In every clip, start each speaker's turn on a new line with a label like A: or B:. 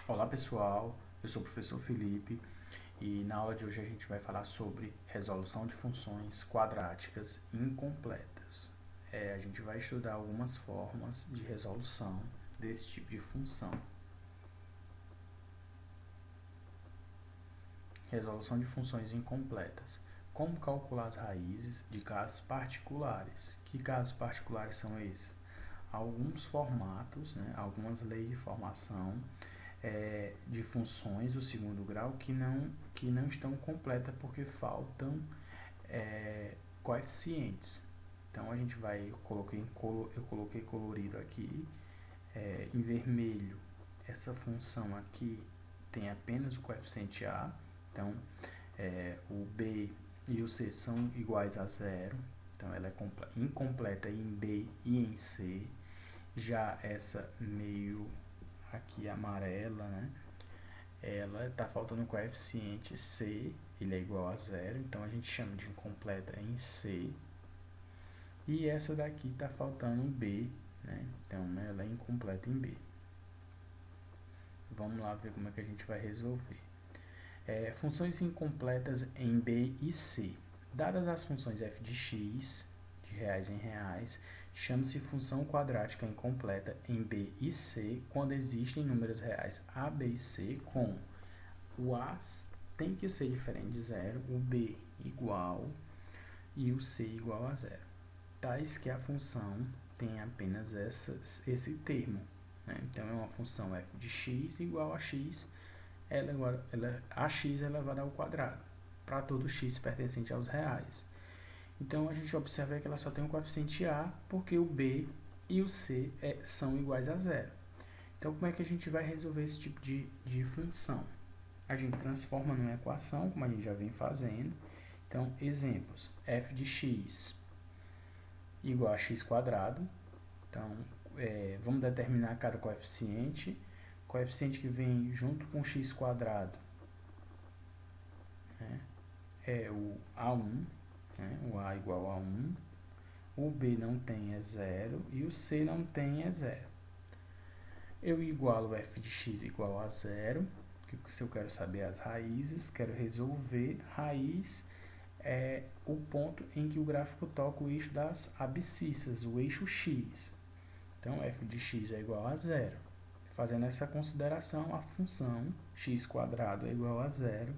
A: Olá pessoal, eu sou o professor Felipe e na aula de hoje a gente vai falar sobre resolução de funções quadráticas incompletas. A gente vai estudar algumas formas de resolução desse tipo de função. Resolução de funções incompletas. Como calcular as raízes de casos particulares? Que casos particulares são esses? Alguns formatos, algumas leis de formação de funções do segundo grau que não estão completas porque faltam coeficientes. Então a gente vai, eu coloquei colorido aqui, em vermelho, essa função aqui tem apenas o coeficiente A, então o B e o C são iguais a zero, então ela é incompleta em B e em C. Já essa meio aqui amarela, ela está faltando o coeficiente C, ele é igual a zero, então a gente chama de incompleta em C. E essa daqui está faltando B, então ela é incompleta em B. Vamos lá ver como é que a gente vai resolver. Funções incompletas em B e C. Dadas as funções f de x, de reais em reais, chama-se função quadrática incompleta em B e C quando existem números reais A, B e C com o A tem que ser diferente de zero, o B igual e o C igual a zero. Tais que a função tem apenas esse termo. Então é uma função f de x igual a x, ax elevado ao quadrado, para todo x pertencente aos reais. Então a gente observa que ela só tem um coeficiente A, porque o B e o C são iguais a zero. Então como é que a gente vai resolver esse tipo de função? A gente transforma numa equação, como a gente já vem fazendo. Então, exemplos, f de x igual a x quadrado. Então, vamos determinar cada coeficiente. O coeficiente que vem junto com x quadrado é o A1, o A igual a 1. O B não tem, é zero. E o C não tem, é zero. Eu igualo f de x igual a zero. Se eu quero saber as raízes, quero resolver. Raiz é o ponto em que o gráfico toca o eixo das abscissas, o eixo x. Então, f de x é igual a zero. Fazendo essa consideração, a função x quadrado é igual a zero.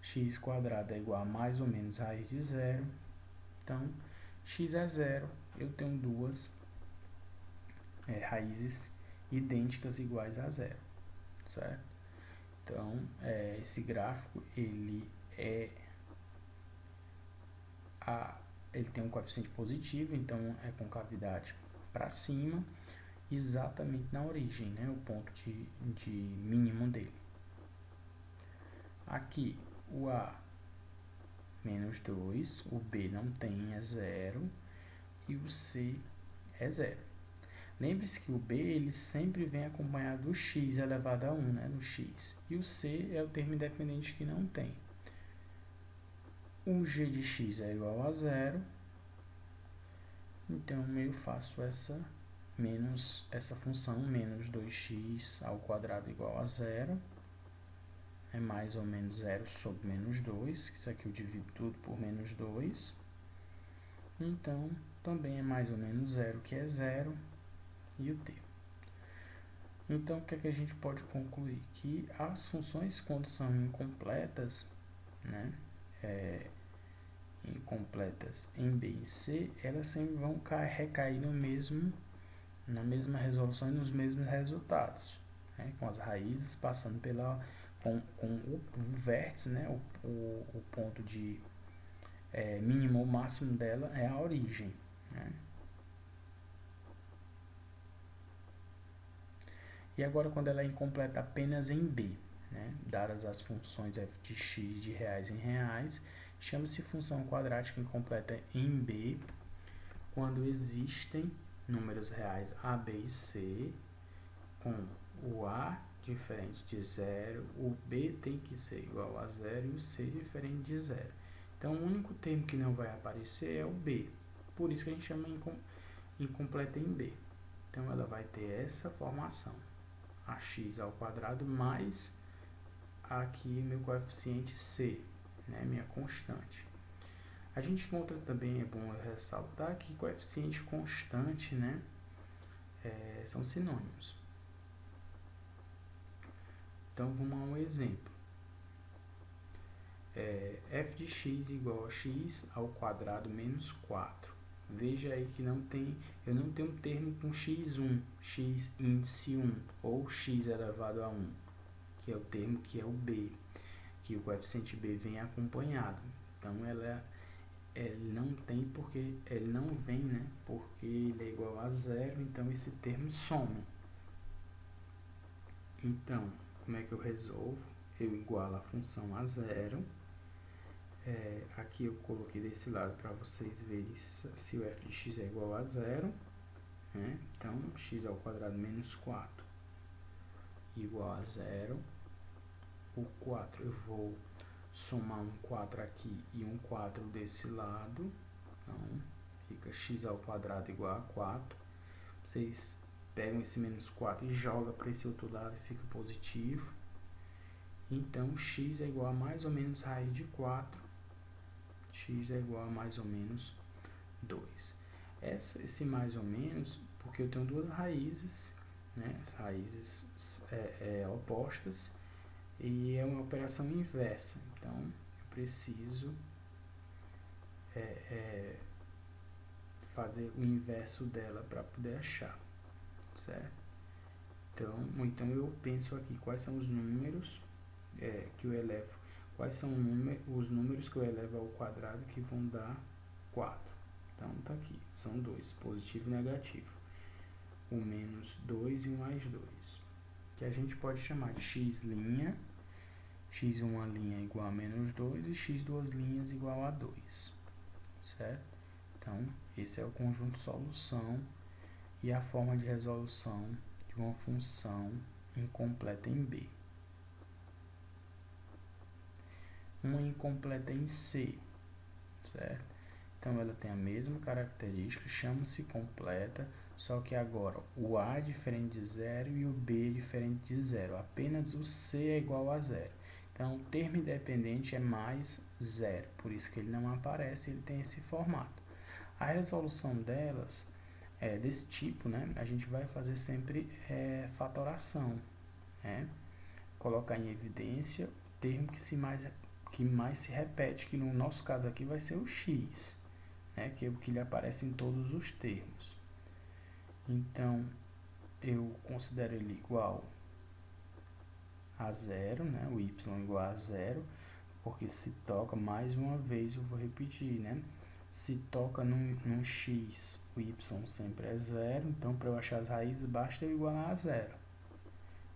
A: X quadrado é igual a mais ou menos raiz de zero. Então, x é zero. Eu tenho duas raízes idênticas iguais a zero, certo? Então, esse gráfico, ele tem um coeficiente positivo, então é concavidade para cima, exatamente na origem, o ponto de mínimo dele. Aqui, o A, menos 2, o B não tem, é zero, e o C é zero. Lembre-se que o B ele sempre vem acompanhado do x elevado a 1, no x. E o C é o termo independente que não tem. O g de x é igual a zero. Então, eu faço essa função, menos 2x ao quadrado igual a zero. É mais ou menos zero sobre menos 2. Isso aqui eu divido tudo por menos 2. Então, também é mais ou menos zero, que é zero. E o t. Então, o que é que a gente pode concluir? Que as funções, quando são incompletas, incompletas em B e C, elas sempre vão recair na mesma resolução e nos mesmos resultados, com as raízes passando com o vértice, o ponto de mínimo ou máximo dela é a origem. E agora, quando ela é incompleta apenas em B, dadas as funções f de x de reais em reais, chama-se função quadrática incompleta em B, quando existem números reais A, B e C, com o A diferente de zero, o B tem que ser igual a zero e o C diferente de zero. Então, o único termo que não vai aparecer é o B, por isso que a gente chama incompleta em B. Então, ela vai ter essa formação. a x ao quadrado mais aqui meu coeficiente c, né, minha constante. A gente encontra também, é bom ressaltar que coeficiente constante, né, são sinônimos. Então vamos a um exemplo. F de x igual a x ao quadrado menos 4. Veja aí que eu não tenho um termo com x1, x índice 1, ou x elevado a 1, que é o termo que é o b, que o coeficiente b vem acompanhado. Então ele não tem porque ele não vem, né? Porque ele é igual a zero, então esse termo some. Então, como é que eu resolvo? Eu igualo a função a zero. Aqui eu coloquei desse lado para vocês verem se o f de x é igual a zero, né? Então, x ao quadrado menos 4 igual a zero. O 4 eu vou somar um 4 aqui e um 4 desse lado. Então, fica x ao quadrado igual a 4. Vocês pegam esse menos 4 e jogam para esse outro lado e fica positivo. Então, x é igual a mais ou menos raiz de 4. X é igual a mais ou menos 2. Esse mais ou menos, porque eu tenho duas raízes, né? As raízes opostas, e é uma operação inversa. Então, eu preciso fazer o inverso dela para poder achar, certo? Então eu penso aqui quais são os números que eu elevo. Quais são os números que eu elevo ao quadrado que vão dar 4? Então, tá aqui. São dois, positivo e negativo. O menos 2 e o mais 2. Que a gente pode chamar de x', x uma linha igual a menos 2 e x duas linhas igual a 2. Certo? Então, esse é o conjunto solução e a forma de resolução de uma função incompleta em B. Uma incompleta em C, certo? Então, ela tem a mesma característica, chama-se completa, só que agora o A é diferente de zero e o B é diferente de zero. Apenas o C é igual a zero. Então, o termo independente é mais zero, por isso que ele não aparece, ele tem esse formato. A resolução delas, desse tipo, né, a gente vai fazer sempre fatoração, né? Colocar em evidência o termo que mais se repete, que no nosso caso aqui vai ser o x, né, que é o que lhe aparece em todos os termos. Então, eu considero ele igual a zero, né, o y igual a zero, porque se toca, mais uma vez eu vou repetir, né, se toca num x, o y sempre é zero, então para eu achar as raízes basta eu igualar a zero.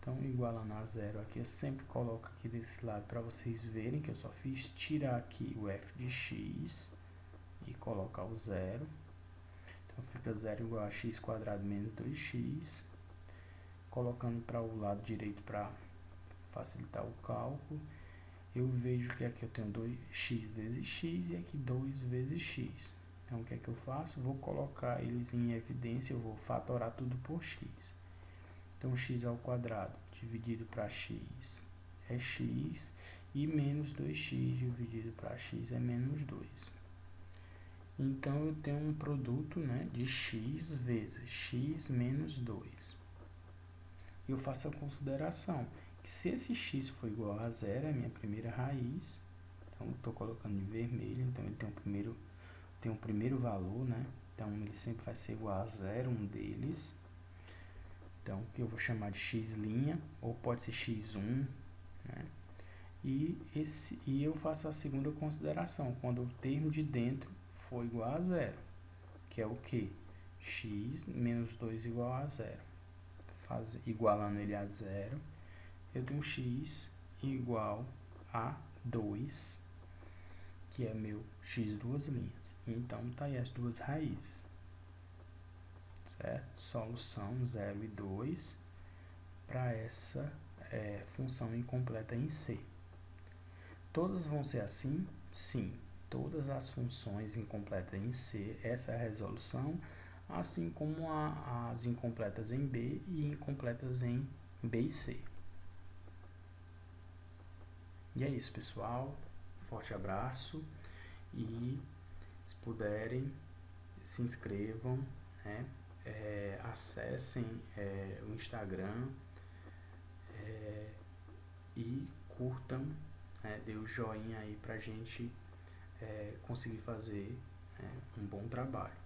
A: Então, igualando a zero aqui, eu sempre coloco aqui desse lado para vocês verem que eu só fiz tirar aqui o f de x e colocar o zero. Então, fica zero igual a x quadrado menos 2x. Colocando para o lado direito para facilitar o cálculo, eu vejo que aqui eu tenho 2x vezes x e aqui 2 vezes x. Então, o que é que eu faço? Vou colocar eles em evidência, eu vou fatorar tudo por x. Então, x ao quadrado dividido para x é x, e menos 2x dividido para x é menos 2. Então, eu tenho um produto, né, de x vezes x menos 2. Eu faço a consideração que se esse x for igual a zero, é a minha primeira raiz. Então, estou colocando em vermelho, então ele tem um primeiro valor, né? Então, ele sempre vai ser igual a zero, um deles. Então, que eu vou chamar de x', ou pode ser x1, né? E eu faço a segunda consideração, quando o termo de dentro for igual a zero, que é o que? X menos 2 igual a zero. Igualando ele a zero, eu tenho x igual a 2, que é meu x duas linhas. Então, tá aí as duas raízes. Certo? Solução 0 e 2 para essa função incompleta em C. Todas vão ser assim? Sim. Todas as funções incompletas em C, essa é a resolução, assim como as incompletas em B e incompletas em B e C. E é isso, pessoal. Forte abraço e, se puderem, se inscrevam, né? Acessem o Instagram e curtam, dê o joinha aí pra gente conseguir fazer um bom trabalho.